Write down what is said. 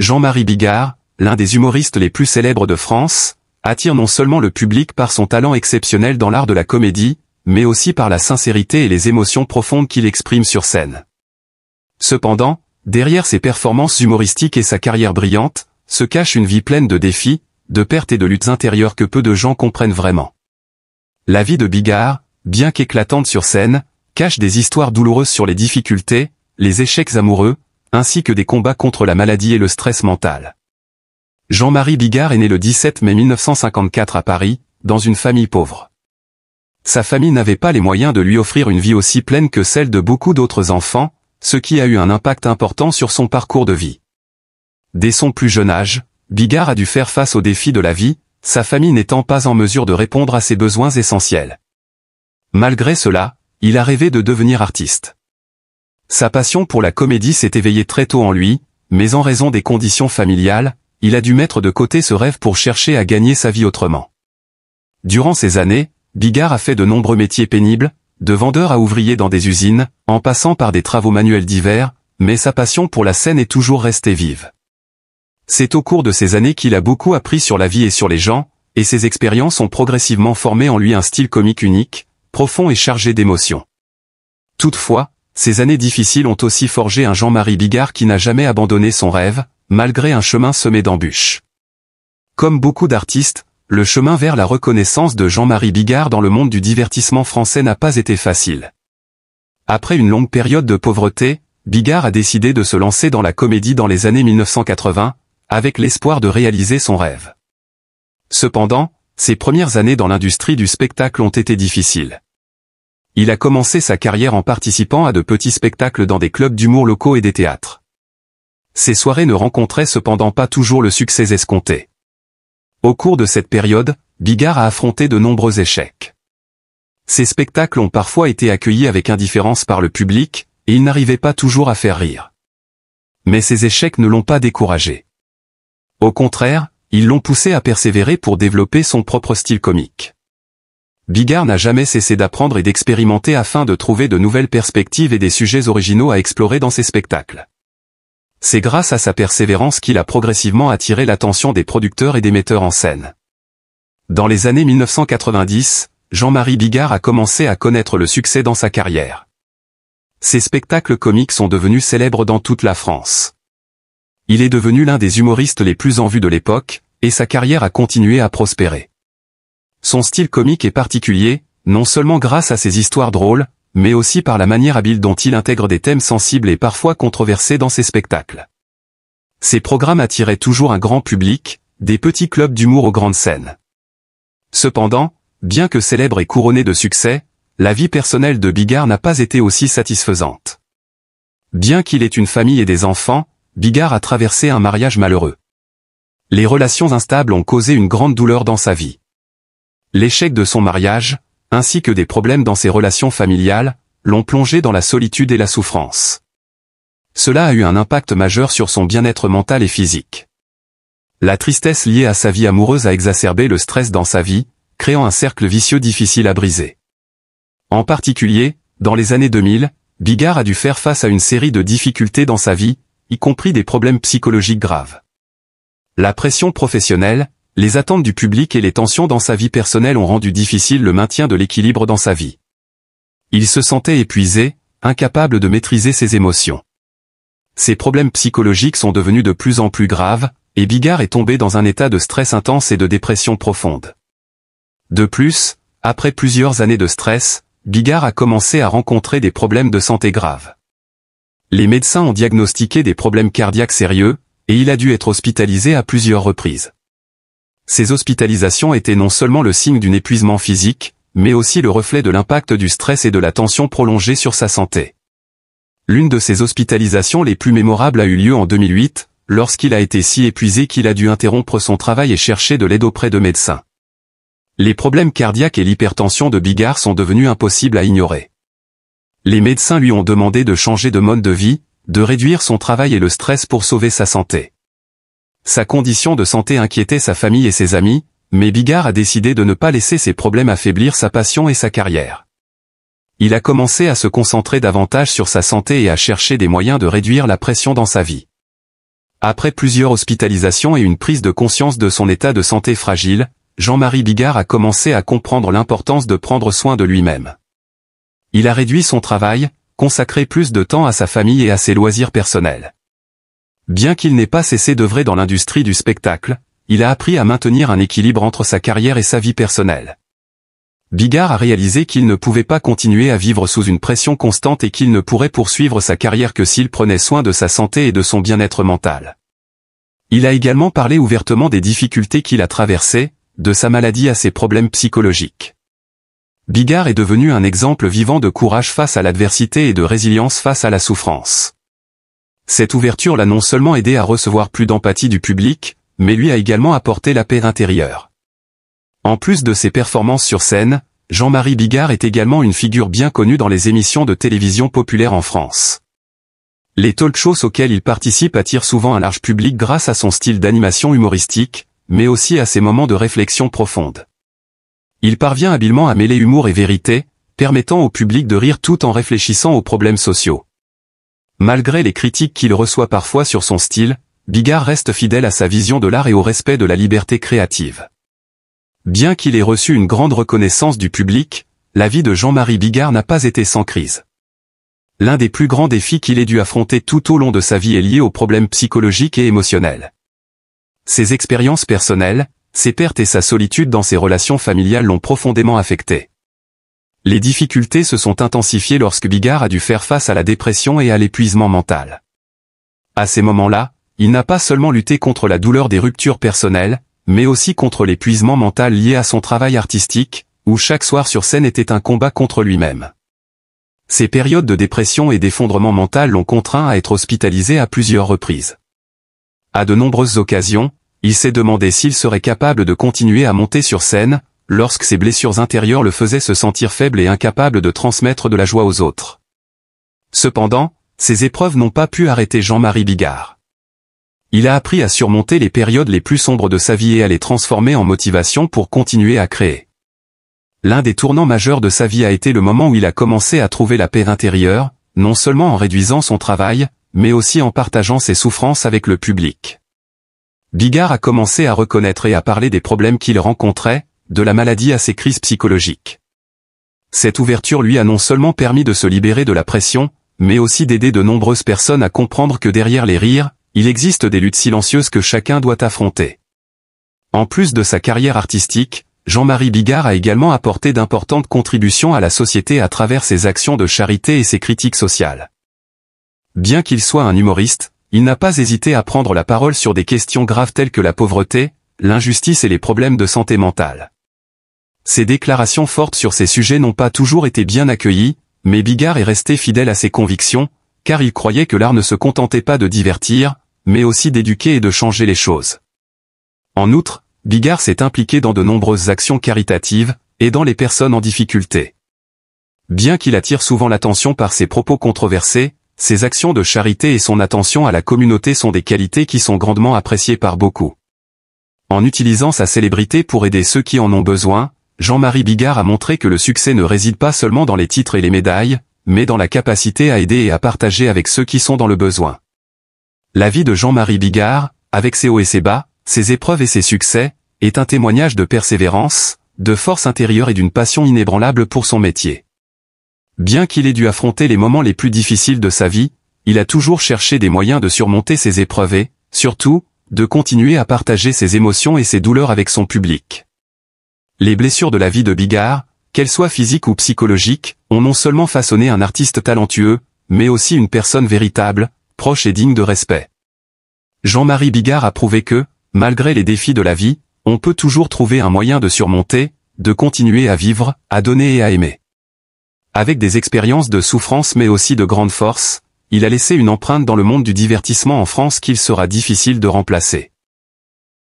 Jean-Marie Bigard, l'un des humoristes les plus célèbres de France, attire non seulement le public par son talent exceptionnel dans l'art de la comédie, mais aussi par la sincérité et les émotions profondes qu'il exprime sur scène. Cependant, derrière ses performances humoristiques et sa carrière brillante, se cache une vie pleine de défis, de pertes et de luttes intérieures que peu de gens comprennent vraiment. La vie de Bigard, bien qu'éclatante sur scène, cache des histoires douloureuses sur les difficultés, les échecs amoureux, ainsi que des combats contre la maladie et le stress mental. Jean-Marie Bigard est né le 17 mai 1954 à Paris, dans une famille pauvre. Sa famille n'avait pas les moyens de lui offrir une vie aussi pleine que celle de beaucoup d'autres enfants, ce qui a eu un impact important sur son parcours de vie. Dès son plus jeune âge, Bigard a dû faire face aux défis de la vie, sa famille n'étant pas en mesure de répondre à ses besoins essentiels. Malgré cela, il a rêvé de devenir artiste. Sa passion pour la comédie s'est éveillée très tôt en lui, mais en raison des conditions familiales, il a dû mettre de côté ce rêve pour chercher à gagner sa vie autrement. Durant ces années, Bigard a fait de nombreux métiers pénibles, de vendeur à ouvrier dans des usines, en passant par des travaux manuels divers, mais sa passion pour la scène est toujours restée vive. C'est au cours de ces années qu'il a beaucoup appris sur la vie et sur les gens, et ses expériences ont progressivement formé en lui un style comique unique, profond et chargé d'émotions. Toutefois, ces années difficiles ont aussi forgé un Jean-Marie Bigard qui n'a jamais abandonné son rêve, malgré un chemin semé d'embûches. Comme beaucoup d'artistes, le chemin vers la reconnaissance de Jean-Marie Bigard dans le monde du divertissement français n'a pas été facile. Après une longue période de pauvreté, Bigard a décidé de se lancer dans la comédie dans les années 1980, avec l'espoir de réaliser son rêve. Cependant, ses premières années dans l'industrie du spectacle ont été difficiles. Il a commencé sa carrière en participant à de petits spectacles dans des clubs d'humour locaux et des théâtres. Ces soirées ne rencontraient cependant pas toujours le succès escompté. Au cours de cette période, Bigard a affronté de nombreux échecs. Ces spectacles ont parfois été accueillis avec indifférence par le public, et il n'arrivait pas toujours à faire rire. Mais ces échecs ne l'ont pas découragé. Au contraire, ils l'ont poussé à persévérer pour développer son propre style comique. Bigard n'a jamais cessé d'apprendre et d'expérimenter afin de trouver de nouvelles perspectives et des sujets originaux à explorer dans ses spectacles. C'est grâce à sa persévérance qu'il a progressivement attiré l'attention des producteurs et des metteurs en scène. Dans les années 1990, Jean-Marie Bigard a commencé à connaître le succès dans sa carrière. Ses spectacles comiques sont devenus célèbres dans toute la France. Il est devenu l'un des humoristes les plus en vue de l'époque, et sa carrière a continué à prospérer. Son style comique est particulier, non seulement grâce à ses histoires drôles, mais aussi par la manière habile dont il intègre des thèmes sensibles et parfois controversés dans ses spectacles. Ses programmes attiraient toujours un grand public, des petits clubs d'humour aux grandes scènes. Cependant, bien que célèbre et couronné de succès, la vie personnelle de Bigard n'a pas été aussi satisfaisante. Bien qu'il ait une famille et des enfants, Bigard a traversé un mariage malheureux. Les relations instables ont causé une grande douleur dans sa vie. L'échec de son mariage, ainsi que des problèmes dans ses relations familiales, l'ont plongé dans la solitude et la souffrance. Cela a eu un impact majeur sur son bien-être mental et physique. La tristesse liée à sa vie amoureuse a exacerbé le stress dans sa vie, créant un cercle vicieux difficile à briser. En particulier, dans les années 2000, Bigard a dû faire face à une série de difficultés dans sa vie, y compris des problèmes psychologiques graves. La pression professionnelle, les attentes du public et les tensions dans sa vie personnelle ont rendu difficile le maintien de l'équilibre dans sa vie. Il se sentait épuisé, incapable de maîtriser ses émotions. Ses problèmes psychologiques sont devenus de plus en plus graves, et Bigard est tombé dans un état de stress intense et de dépression profonde. De plus, après plusieurs années de stress, Bigard a commencé à rencontrer des problèmes de santé graves. Les médecins ont diagnostiqué des problèmes cardiaques sérieux, et il a dû être hospitalisé à plusieurs reprises. Ces hospitalisations étaient non seulement le signe d'un épuisement physique, mais aussi le reflet de l'impact du stress et de la tension prolongée sur sa santé. L'une de ces hospitalisations les plus mémorables a eu lieu en 2008, lorsqu'il a été si épuisé qu'il a dû interrompre son travail et chercher de l'aide auprès de médecins. Les problèmes cardiaques et l'hypertension de Bigard sont devenus impossibles à ignorer. Les médecins lui ont demandé de changer de mode de vie, de réduire son travail et le stress pour sauver sa santé. Sa condition de santé inquiétait sa famille et ses amis, mais Bigard a décidé de ne pas laisser ces problèmes affaiblir sa passion et sa carrière. Il a commencé à se concentrer davantage sur sa santé et à chercher des moyens de réduire la pression dans sa vie. Après plusieurs hospitalisations et une prise de conscience de son état de santé fragile, Jean-Marie Bigard a commencé à comprendre l'importance de prendre soin de lui-même. Il a réduit son travail, consacré plus de temps à sa famille et à ses loisirs personnels. Bien qu'il n'ait pas cessé d'œuvrer dans l'industrie du spectacle, il a appris à maintenir un équilibre entre sa carrière et sa vie personnelle. Bigard a réalisé qu'il ne pouvait pas continuer à vivre sous une pression constante et qu'il ne pourrait poursuivre sa carrière que s'il prenait soin de sa santé et de son bien-être mental. Il a également parlé ouvertement des difficultés qu'il a traversées, de sa maladie à ses problèmes psychologiques. Bigard est devenu un exemple vivant de courage face à l'adversité et de résilience face à la souffrance. Cette ouverture l'a non seulement aidé à recevoir plus d'empathie du public, mais lui a également apporté la paix intérieure. En plus de ses performances sur scène, Jean-Marie Bigard est également une figure bien connue dans les émissions de télévision populaires en France. Les talk-shows auxquels il participe attirent souvent un large public grâce à son style d'animation humoristique, mais aussi à ses moments de réflexion profonde. Il parvient habilement à mêler humour et vérité, permettant au public de rire tout en réfléchissant aux problèmes sociaux. Malgré les critiques qu'il reçoit parfois sur son style, Bigard reste fidèle à sa vision de l'art et au respect de la liberté créative. Bien qu'il ait reçu une grande reconnaissance du public, la vie de Jean-Marie Bigard n'a pas été sans crise. L'un des plus grands défis qu'il ait dû affronter tout au long de sa vie est lié aux problèmes psychologiques et émotionnels. Ses expériences personnelles, ses pertes et sa solitude dans ses relations familiales l'ont profondément affecté. Les difficultés se sont intensifiées lorsque Bigard a dû faire face à la dépression et à l'épuisement mental. À ces moments-là, il n'a pas seulement lutté contre la douleur des ruptures personnelles, mais aussi contre l'épuisement mental lié à son travail artistique, où chaque soir sur scène était un combat contre lui-même. Ces périodes de dépression et d'effondrement mental l'ont contraint à être hospitalisé à plusieurs reprises. À de nombreuses occasions, il s'est demandé s'il serait capable de continuer à monter sur scène, lorsque ses blessures intérieures le faisaient se sentir faible et incapable de transmettre de la joie aux autres. Cependant, ces épreuves n'ont pas pu arrêter Jean-Marie Bigard. Il a appris à surmonter les périodes les plus sombres de sa vie et à les transformer en motivation pour continuer à créer. L'un des tournants majeurs de sa vie a été le moment où il a commencé à trouver la paix intérieure, non seulement en réduisant son travail, mais aussi en partageant ses souffrances avec le public. Bigard a commencé à reconnaître et à parler des problèmes qu'il rencontrait, de la maladie à ses crises psychologiques. Cette ouverture lui a non seulement permis de se libérer de la pression, mais aussi d'aider de nombreuses personnes à comprendre que derrière les rires, il existe des luttes silencieuses que chacun doit affronter. En plus de sa carrière artistique, Jean-Marie Bigard a également apporté d'importantes contributions à la société à travers ses actions de charité et ses critiques sociales. Bien qu'il soit un humoriste, il n'a pas hésité à prendre la parole sur des questions graves telles que la pauvreté, l'injustice et les problèmes de santé mentale. Ses déclarations fortes sur ces sujets n'ont pas toujours été bien accueillies, mais Bigard est resté fidèle à ses convictions, car il croyait que l'art ne se contentait pas de divertir, mais aussi d'éduquer et de changer les choses. En outre, Bigard s'est impliqué dans de nombreuses actions caritatives, aidant les personnes en difficulté. Bien qu'il attire souvent l'attention par ses propos controversés, ses actions de charité et son attention à la communauté sont des qualités qui sont grandement appréciées par beaucoup. En utilisant sa célébrité pour aider ceux qui en ont besoin, Jean-Marie Bigard a montré que le succès ne réside pas seulement dans les titres et les médailles, mais dans la capacité à aider et à partager avec ceux qui sont dans le besoin. La vie de Jean-Marie Bigard, avec ses hauts et ses bas, ses épreuves et ses succès, est un témoignage de persévérance, de force intérieure et d'une passion inébranlable pour son métier. Bien qu'il ait dû affronter les moments les plus difficiles de sa vie, il a toujours cherché des moyens de surmonter ses épreuves et, surtout, de continuer à partager ses émotions et ses douleurs avec son public. Les blessures de la vie de Bigard, qu'elles soient physiques ou psychologiques, ont non seulement façonné un artiste talentueux, mais aussi une personne véritable, proche et digne de respect. Jean-Marie Bigard a prouvé que, malgré les défis de la vie, on peut toujours trouver un moyen de surmonter, de continuer à vivre, à donner et à aimer. Avec des expériences de souffrance mais aussi de grande force, il a laissé une empreinte dans le monde du divertissement en France qu'il sera difficile de remplacer.